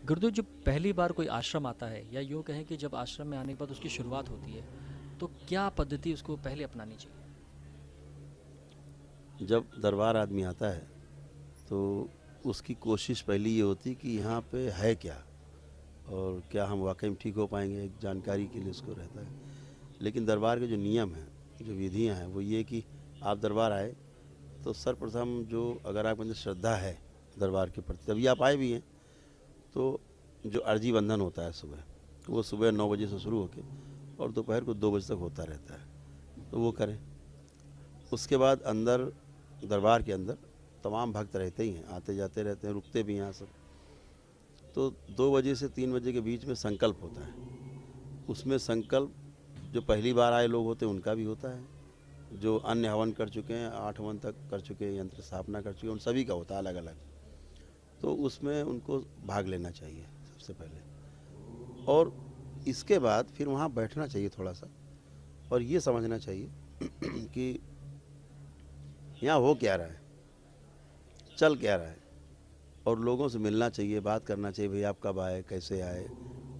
गुरुदेव, जब पहली बार कोई आश्रम आता है या यूँ कहें कि जब आश्रम में आने के बाद उसकी शुरुआत होती है, तो क्या पद्धति उसको पहले अपनानी चाहिए? जब दरबार आदमी आता है तो उसकी कोशिश पहली ये होती कि यहाँ पे है क्या और क्या हम वाकई में ठीक हो पाएंगे, एक जानकारी के लिए उसको रहता है। लेकिन दरबार के जो नियम हैं, जो विधियाँ हैं, वो ये कि आप दरबार आए तो सर्वप्रथम जो अगर आपके अंदर श्रद्धा है दरबार के प्रति, तभी आप आए भी हैं, तो जो अर्जी बंधन होता है सुबह, वो सुबह 9 बजे से शुरू होकर और दोपहर को 2 बजे तक होता रहता है, तो वो करें। उसके बाद अंदर दरबार के अंदर तमाम भक्त रहते ही हैं, आते जाते रहते हैं, रुकते भी हैं यहाँ सब। तो 2 बजे से 3 बजे के बीच में संकल्प होता है। उसमें संकल्प जो पहली बार आए लोग होते हैं उनका भी होता है, जो अन्य हवन कर चुके हैं, 8 हवन तक कर चुके हैं, यंत्र स्थापना कर चुके हैं, उन सभी का होता है अलग अलग। तो उसमें उनको भाग लेना चाहिए सबसे पहले, और इसके बाद फिर वहाँ बैठना चाहिए थोड़ा सा और ये समझना चाहिए कि यहाँ हो क्या रहा है, चल क्या रहा है, और लोगों से मिलना चाहिए, बात करना चाहिए, भाई आप कब आए, कैसे आए,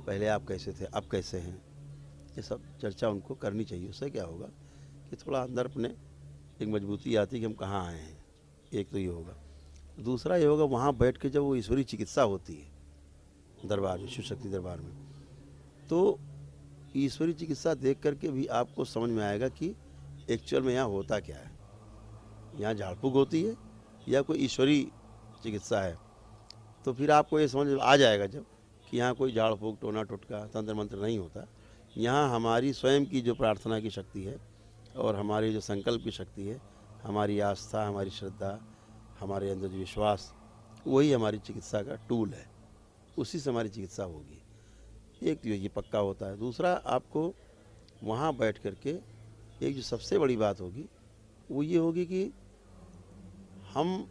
पहले आप कैसे थे, अब कैसे हैं, ये सब चर्चा उनको करनी चाहिए। उससे क्या होगा कि थोड़ा अंदर अपने एक मजबूती आती है कि हम कहाँ आए हैं। एक तो ये होगा। दूसरा ये होगा, वहाँ बैठ के जब वो ईश्वरीय चिकित्सा होती है दरबार में, शिव शक्ति दरबार में, तो ईश्वरीय चिकित्सा देख करके भी आपको समझ में आएगा कि एक्चुअल में यहाँ होता क्या है। यहाँ झाड़ फूक होती है या कोई ईश्वरीय चिकित्सा है, तो फिर आपको ये समझ आ जाएगा जब कि यहाँ कोई झाड़ फूक, टोना टोटका, तंत्र मंत्र नहीं होता। यहाँ हमारी स्वयं की जो प्रार्थना की शक्ति है और हमारी जो संकल्प की शक्ति है, हमारी आस्था, हमारी श्रद्धा, हमारे अंदर जो विश्वास, वही हमारी चिकित्सा का टूल है। उसी से हमारी चिकित्सा होगी। एक तो ये पक्का होता है। दूसरा, आपको वहाँ बैठ कर के एक जो सबसे बड़ी बात होगी वो ये होगी कि हम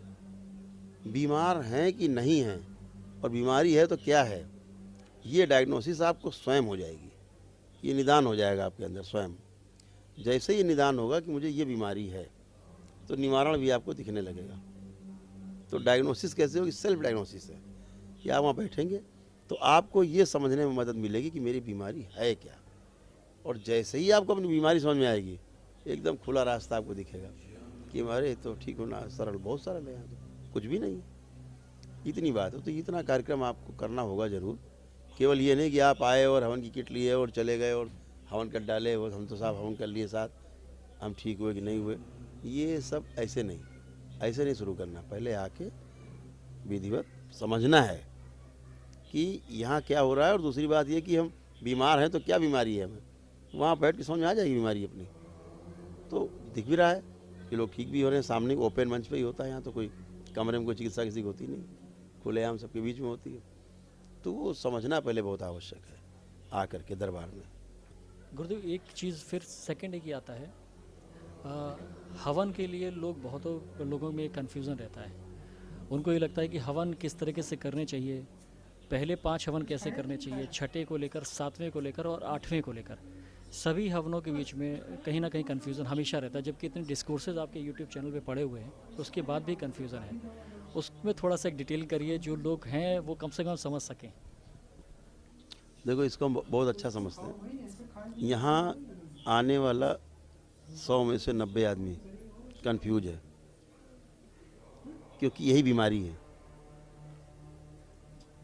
बीमार हैं कि नहीं हैं, और बीमारी है तो क्या है, ये डायग्नोसिस आपको स्वयं हो जाएगी। ये निदान हो जाएगा आपके अंदर स्वयं। जैसे ही निदान होगा कि मुझे ये बीमारी है, तो निवारण भी आपको दिखने लगेगा। तो डायग्नोसिस कैसे होगी? सेल्फ डायग्नोसिस है कि आप वहाँ बैठेंगे तो आपको ये समझने में मदद मिलेगी कि मेरी बीमारी है क्या, और जैसे ही आपको अपनी बीमारी समझ में आएगी, एकदम खुला रास्ता आपको दिखेगा कि अरे तो ठीक होना सरल, बहुत सरल है, यहाँ तो कुछ भी नहीं है। इतनी बात है। तो इतना कार्यक्रम आपको करना होगा ज़रूर। केवल ये नहीं कि आप आए और हवन की किट लिए और चले गए और हवन कर डाले और हम तो साहब हवन कर लिए, साथ हम ठीक हुए कि नहीं हुए, ये सब ऐसे नहीं, ऐसे नहीं शुरू करना। पहले आके विधिवत समझना है कि यहाँ क्या हो रहा है, और दूसरी बात ये कि हम बीमार हैं तो क्या बीमारी है हमें, वहाँ बैठ के समझ में आ जाएगी बीमारी अपनी। तो दिख भी रहा है कि लोग ठीक भी हो रहे हैं, सामने ओपन मंच पे ही होता है। यहाँ तो कोई कमरे में कोई चिकित्सा किसी की होती नहीं, खुलेआम सबके बीच में होती है। तो वो समझना पहले बहुत आवश्यक है आकर के दरबार में। गुरुदेव, एक चीज़ फिर सेकंड एक ही आता है। अ, हवन के लिए बहुतों लोगों में कन्फ्यूज़न रहता है। उनको ये लगता है कि हवन किस तरीके से करने चाहिए, पहले 5 हवन कैसे करने चाहिए, छठे को लेकर, 7वें को लेकर और 8वें को लेकर। सभी हवनों के बीच में कहीं ना कहीं कन्फ्यूज़न हमेशा रहता है, जबकि इतने डिस्कोर्सेज आपके यूट्यूब चैनल पे पड़े हुए हैं, उसके बाद भी कन्फ्यूज़न है। उसमें थोड़ा सा एक डिटेल करिए, जो लोग हैं वो कम से कम समझ सकें। देखो, इसको हम बहुत अच्छा समझते हैं। यहाँ आने वाला 100 में से 90 आदमी कन्फ्यूज है, क्योंकि यही बीमारी है,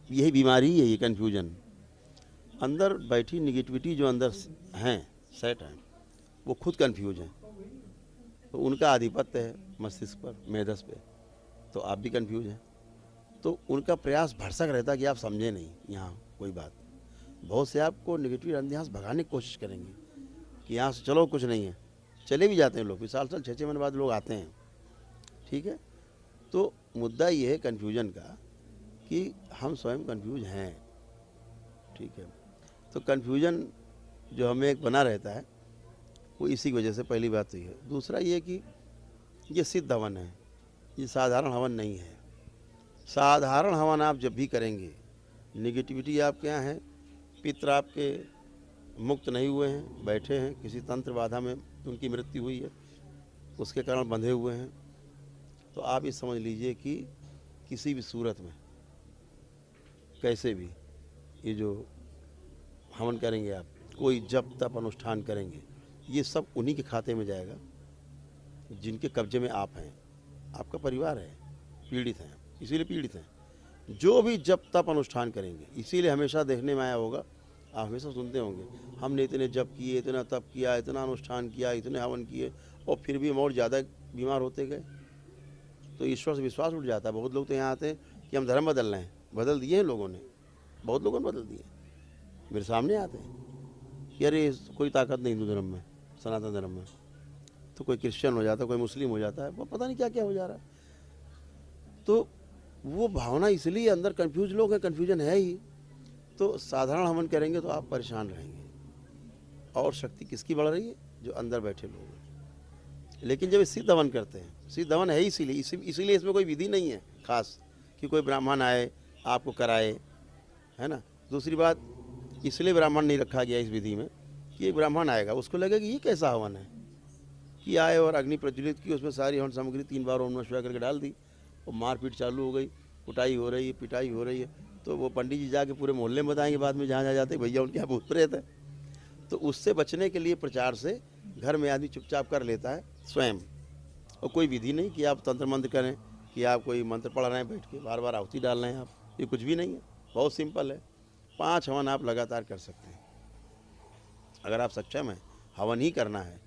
यही बीमारी है, ये कन्फ्यूजन। अंदर बैठी निगेटिविटी जो अंदर हैं, सेट हैं, वो खुद कन्फ्यूज हैं। तो उनका आधिपत्य है मस्तिष्क पर, मेधस पे, तो आप भी कन्फ्यूज हैं। तो उनका प्रयास भरसक रहता है कि आप समझें नहीं यहाँ कोई बात। बहुत से आपको निगेटिव अंदर यहाँ से भगाने की कोशिश करेंगे कि यहाँ से चलो कुछ नहीं है, चले भी जाते हैं लोग, साल 6-6 महीने बाद लोग आते हैं। ठीक है। तो मुद्दा ये है कन्फ्यूजन का कि हम स्वयं कन्फ्यूज हैं। ठीक है। तो कन्फ्यूजन जो हमें एक बना रहता है, वो इसी की वजह से, पहली बात तो ये है। दूसरा ये कि ये सिद्ध हवन है, ये साधारण हवन नहीं है। साधारण हवन आप जब भी करेंगे, निगेटिविटी आपके यहाँ है, पितृ आपके मुक्त नहीं हुए हैं, बैठे हैं किसी तंत्र बाधा में, उनकी मृत्यु हुई है, उसके कारण बंधे हुए हैं, तो आप ये समझ लीजिए कि किसी भी सूरत में, कैसे भी ये जो हवन करेंगे आप, कोई जप तप अनुष्ठान करेंगे, ये सब उन्हीं के खाते में जाएगा जिनके कब्जे में आप हैं, आपका परिवार है, पीड़ित हैं, इसीलिए पीड़ित हैं। जो भी जप तप अनुष्ठान करेंगे, इसीलिए हमेशा देखने में आया होगा, आप हमेशा सुनते होंगे, हमने इतने जप किए, इतना तप किया, इतना अनुष्ठान किया, इतने हवन किए, और फिर भी हम और ज़्यादा बीमार होते गए। तो ईश्वर से विश्वास उठ जाता है। बहुत लोग तो यहाँ आते हैं कि हम धर्म बदल रहे हैं, बदल दिए हैं लोगों ने, बहुत लोगों ने बदल दिए। मेरे सामने आते हैं कि अरे कोई ताकत नहीं हिंदू धर्म में, सनातन धर्म में। तो कोई क्रिश्चियन हो जाता है, कोई मुस्लिम हो जाता है, वो पता नहीं क्या क्या हो जा रहा है। तो वो भावना इसलिए अंदर कंफ्यूज लोग हैं, कन्फ्यूजन है ही। तो साधारण हवन करेंगे तो आप परेशान रहेंगे, और शक्ति किसकी बढ़ रही है? जो अंदर बैठे लोग हैं। लेकिन जब सिद्ध हवन करते हैं, सिद्ध हवन है इसीलिए इसमें कोई विधि नहीं है खास कि कोई ब्राह्मण आए आपको कराए, है ना। दूसरी बात, इसलिए ब्राह्मण नहीं रखा गया इस विधि में कि एक ब्राह्मण आएगा, उसको लगेगा कि ये कैसा हवन है, कि आए और अग्नि प्रज्वलित की, उसमें सारी हवन सामग्री 3 बार ओम नमः शिवाय करके डाल दी, और मारपीट चालू हो गई, कुटाई हो रही है, पिटाई हो रही है। तो वो पंडित जी जाके पूरे मोहल्ले में बताएंगे बाद में, जहाँ जाते भैया उनके यहाँ भूत प्रेत है। तो उससे बचने के लिए प्रचार से घर में आदमी चुपचाप कर लेता है स्वयं, और कोई विधि नहीं कि आप तंत्र मंत्र करें, कि आप कोई मंत्र पढ़ रहे हैं बैठ के, बार बार आहुति डाल रहे हैं आप, ये कुछ भी नहीं है। बहुत सिंपल है। 5 हवन आप लगातार कर सकते हैं। अगर आप सक्षम हैं, हवन ही करना है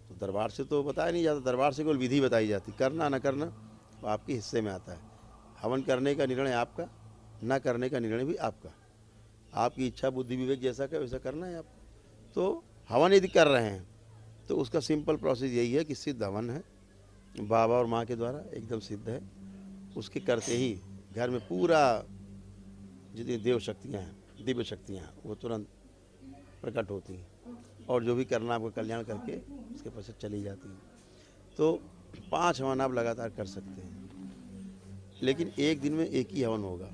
तो दरबार से तो बताया नहीं जाता, दरबार से केवल विधि बताई जाती, करना ना करना वो आपके हिस्से में आता है। हवन करने का निर्णय आपका, ना करने का निर्णय भी आपका, आपकी इच्छा बुद्धि विवेक जैसा का वैसा करना है आपको। तो हवन यदि कर रहे हैं तो उसका सिंपल प्रोसेस यही है कि सिद्ध हवन है, बाबा और माँ के द्वारा एकदम सिद्ध है। उसके करते ही घर में पूरा जितनी देव शक्तियाँ हैं, दिव्य शक्तियाँ हैं, वो तुरंत प्रकट होती हैं, और जो भी करना आपको कल्याण करके उसके पश्चात चली जाती हैं। तो 5 हवन आप लगातार कर सकते हैं, लेकिन एक दिन में एक ही हवन होगा।